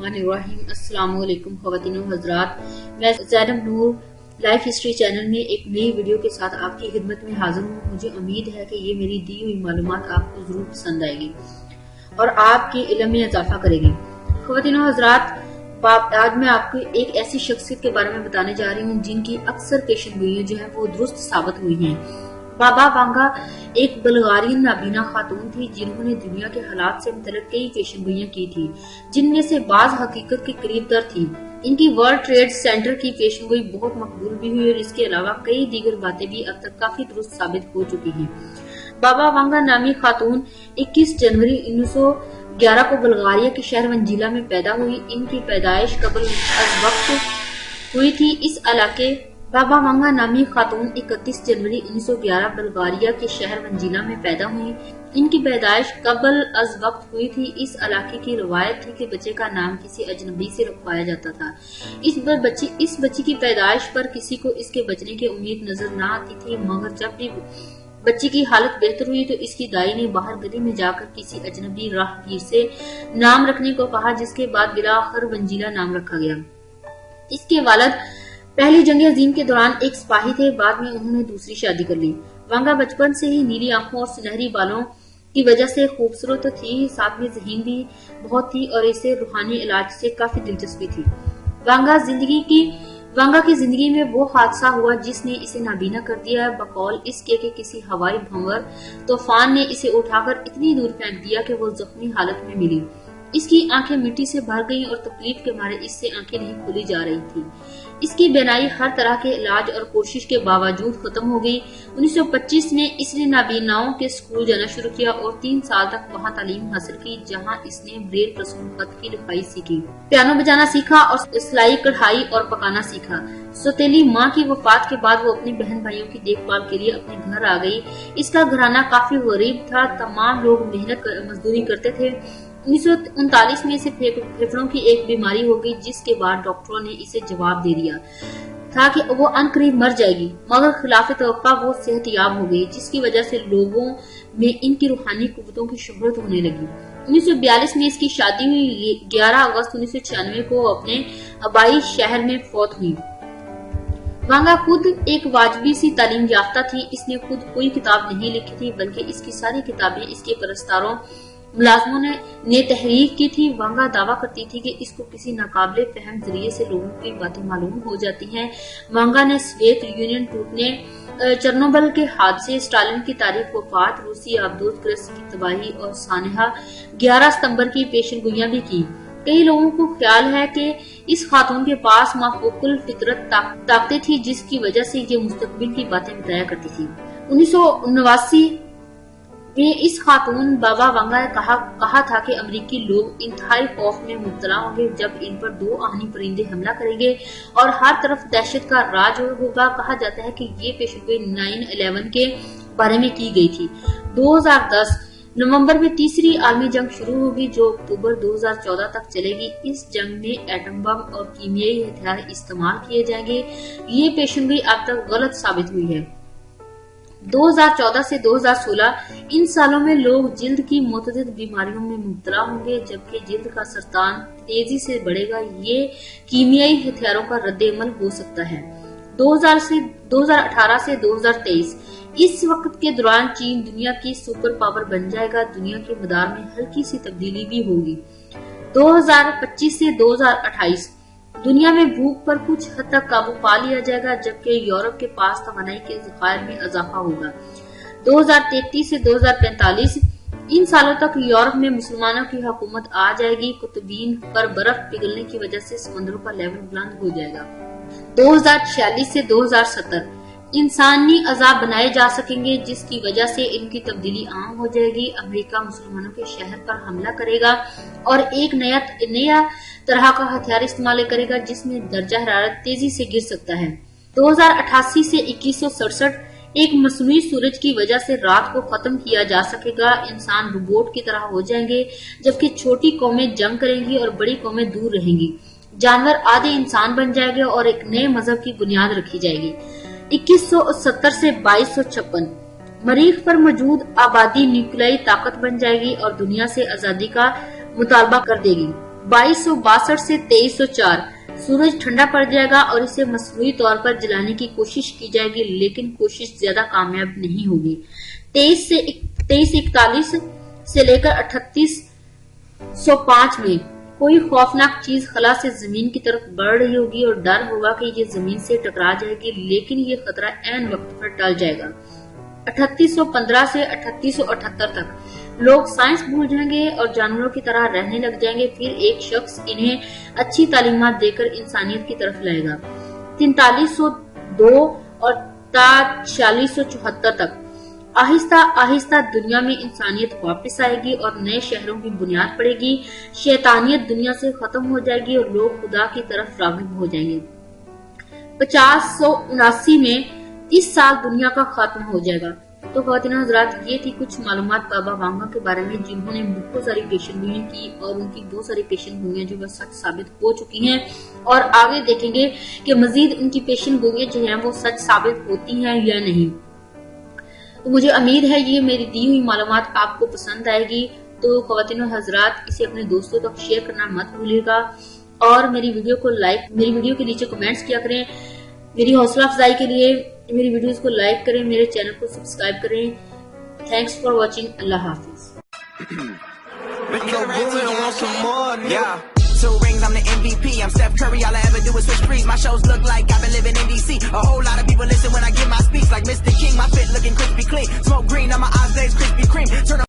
बिस्मिल्लाहिर्रहमानिर्रहीम। अस्सलाम वालेकुम ख़वातीन व हज़रात, मैं ज़ैनब नूर लाइफ हिस्ट्री चैनल में एक नई वीडियो के साथ आपकी खिदमत में हाजिर हूँ। मुझे उम्मीद है कि ये मेरी दी हुई मालूमात आपको जरूर पसंद आएगी और आपके इल्म में इजाफा करेगी। ख़वातीन व हज़रात, आज मैं आपको एक ऐसी शख्सियत के बारे में बताने जा रही हूँ जिनकी अक्सर पेशेनगोइयां जो है वो दुरुस्त साबित हुई हैं। बाबा वांगा एक बल्गारियन नाबीना खातून थी जिन्होंने दुनिया के हालात से मुतल्लिक़ कई पेशेनगोइयां की थी, जिनमें से बाज हकीकत के करीब तर थी। इनकी वर्ल्ड ट्रेड सेंटर की पेशेनगोई बहुत मकबूल भी हुई और इसके अलावा कई दीगर बातें भी अब तक काफी दुरुस्त साबित हो चुकी हैं। बाबा वांगा नामी खातून 21 जनवरी 1911 को बल्गारिया के शहर वंजीला में पैदा हुई। इनकी पैदाइश कबल अज़ वक्त हुई थी। इस इलाके बाबा वांगा नामी खातून 31 जनवरी 1911 बल्गारिया के शहर वंजीला में पैदा हुई। इनकी पैदाइश कबल अज़ वक्त हुई थी। इस इलाके की रवायत थी कि बच्चे का नाम किसी अजनबी से रखवाया जाता था। इस बच्ची की पैदाइश पर किसी को इसके बचने की उम्मीद नजर न आती थी, मगर जब भी बच्ची की हालत बेहतर हुई तो इसकी दाई ने बाहर गली में जाकर किसी अजनबी राहगीर से नाम रखने को कहा, जिसके बाद बिलाखिर वंजीला नाम रखा गया। इसके वालिद पहली जंग अजीम के दौरान एक सिपाही थे। बाद में उन्होंने दूसरी शादी कर ली। वांगा बचपन से ही नीली आंखों और सुनहरी बालों की वजह से खूबसूरत तो थी, साथ में ज़हीन भी बहुत थी और इसे रूहानी इलाज से काफी दिलचस्पी थी। वांगा की जिंदगी में वो हादसा हुआ जिसने इसे नाबीना कर दिया। बकौल इसके कि किसी हवाई भंवर तूफान ने इसे उठाकर इतनी दूर फेंक दिया कि वो जख्मी हालत में मिली। इसकी आंखें मिट्टी से भर गईं और तकलीफ के मारे इससे आंखें नहीं खुली जा रही थी। इसकी बीनाई हर तरह के इलाज और कोशिश के बावजूद खत्म हो गई। 1925 में इसने नाबीनाओं के स्कूल जाना शुरू किया और 3 साल तक वहां तालीम हासिल की, जहां इसने ब्रेल रसूम खत की लिखाई सीखी, पियानो बजाना सीखा और सिलाई कढ़ाई और पकाना सीखा। सौतेली माँ की वफात के बाद वो अपनी बहन भाइयों की देखभाल के लिए अपने घर आ गई। इसका घराना काफी गरीब था, तमाम लोग मेहनत मजदूरी करते थे। 1939 में इसे फेफड़ों की एक बीमारी हो गई, जिसके बाद डॉक्टरों ने इसे जवाब दे दिया था कि वो अनकरीब मर जाएगी, मगर खिलाफ तवक्का वो सेहतयाब हो गई, जिसकी वजह से लोगों में इनकी रूहानी कुव्वतों की शोहरत होने लगी। 1942 में इसकी शादी हुई। 11 अगस्त 1996 को अपने आबाई शहर में फौत हुई। वांगा खुद एक वाजबी सी तालीम याफ्ता थी। इसने खुद कोई किताब नहीं लिखी थी, बल्कि इसकी सारी किताबें इसके परस्तारों मुलाजमों ने तहरीर की थी। वांगा दावा करती थी कि इसको किसी नाकाबिले फहम जरिए से लोगों की बातें मालूम हो जाती हैं। वांगा ने सोवियत यूनियन टूटने, चेरनोबिल के हादसे, स्टालिन की तारीख वफात, रूसी आबदोज की तबाही और सानहा 11 सितंबर की पेशेनगोइयां भी की। कई लोगों को ख्याल है कि इस खातून के पास माफूकुल फितरत ताकतें थी, जिसकी वजह से ये मुस्तकबिल की बातें बताया करती थी। 1989 में इस खातून बाबा वांगा ने कहा था कि अमेरिकी लोग इंतहाई खौफ में मुब्तला होंगे जब इन पर 2 आहनी परिंदे हमला करेंगे और हर तरफ दहशत का राज होगा। कहा जाता है कि ये पेशेनगोई 9/11 के बारे में की गई थी। 2010 नवंबर में तीसरी आलमी जंग शुरू होगी, जो अक्टूबर 2014 तक चलेगी। इस जंग में एटम बम और कीमियाई हथियार इस्तेमाल किए जाएंगे। ये पेशेनगोई अब तक गलत साबित हुई है। 2014 से 2016 इन सालों में लोग जिल्द की मुतअद्दिद बीमारियों में मुब्तला होंगे, जबकि जिल्द का सरतान तेजी से बढ़ेगा। ये कीमियाई हथियारों का रद्द-ए-अमल हो सकता है। 2018 से 2023 इस वक्त के दौरान चीन दुनिया की सुपर पावर बन जाएगा। दुनिया के मदार में हल्की सी तब्दीली भी होगी। 2025 से 2028 दुनिया में भूख पर कुछ हद तक काबू पा लिया जाएगा, जबकि यूरोप के पास तवानाई के ज़खायर में इजाफा होगा। 2033 से 2045 इन सालों तक यूरोप में मुसलमानों की हुकूमत आ जाएगी। कुतुबीन पर बर्फ पिघलने की वजह से समंदरों का लेवल बुलंद हो जाएगा। 2046 से 2070 इंसानी अजाब बनाए जा सकेंगे, जिसकी वजह से इनकी तब्दीली आम हो जाएगी। अमेरिका मुसलमानों के शहर पर हमला करेगा और एक नया तरह का हथियार इस्तेमाल करेगा, जिसमें दर्जा हरारत तेजी से गिर सकता है। 2088 से 2167 एक मसनूई सूरज की वजह से रात को खत्म किया जा सकेगा। इंसान रोबोट की तरह हो जाएंगे, जबकि छोटी कौमें जंग करेंगी और बड़ी कौमें दूर रहेंगी। जानवर आधे इंसान बन जाएंगे और एक नए मजहब की बुनियाद रखी जाएगी। 2170 से 2256 मरीख पर मौजूद आबादी न्यूक्लियाई ताकत बन जाएगी और दुनिया से आजादी का मुतालबा कर देगी। 2262 سے 2304 سورج ٹھنڈا پڑ جائے گا اور اسے مصنوعی طور پر جلانے کی کوشش کی جائے گی، لیکن کوشش زیادہ کامیاب نہیں ہوگی۔ 2341 سے لے کر 3805 میں کوئی خوفناک چیز خلا سے زمین کی طرف بڑھ رہی ہوگی اور ڈر ہوگا کہ یہ زمین سے ٹکرا جائے گی، لیکن یہ خطرہ عین وقت پر ٹل جائے گا۔ 3815 سے 3878 تک لوگ سائنس بھول جائیں گے اور جانوروں کی طرح رہنے لگ جائیں گے، پھر ایک شخص انہیں اچھی تعلیمات دے کر انسانیت کی طرف لائے گا۔ 4302 اور 4674 تک آہستہ آہستہ دنیا میں انسانیت واپس آئے گی اور نئے شہروں کی بنیاد پڑے گی، شیطانیت دنیا سے ختم ہو جائے گی اور لوگ خدا کی طرف راغب ہو جائیں گے۔ 5079 میں اس سال دنیا کا خاتمہ ہو جائے گا۔ تو خواتین حضرات، یہ تھی کچھ معلومات بابا وانگا کے بارے میں، جنہوں نے بہت ساری پیشن گوئیاں کی اور ان کی بہت ساری پیشن گوئیاں جو سچ ثابت ہو چکی ہیں، اور آگے دیکھیں گے کہ مزید ان کی پیشن گوئیاں جو ہیں وہ سچ ثابت ہوتی ہیں یا نہیں۔ تو مجھے امید ہے یہ میری دی ہوئی معلومات آپ کو پسند آئے گی، تو خواتین و حضرات اسے اپنے دوستوں تک شیئر کرنا مت بھولیے گا، اور میری ویڈیو کے نیچے کمنٹس کیا کریں، میری حوصلہ افزائی کے لیے میری ویڈیوز کو لائک کریں، میرے چینل کو سبسکرائب کریں۔ تھینکس فار واچنگ، اللہ حافظ۔ Two rings, I'm the MVP. I'm Steph Curry. All I ever do is switch threes. My shows look like I've been living in DC. A whole lot of people listen when I give my speech. Like Mr. King, my fit looking crispy clean. Smoke green on my eyes, blaze Krispy Kreme. Turn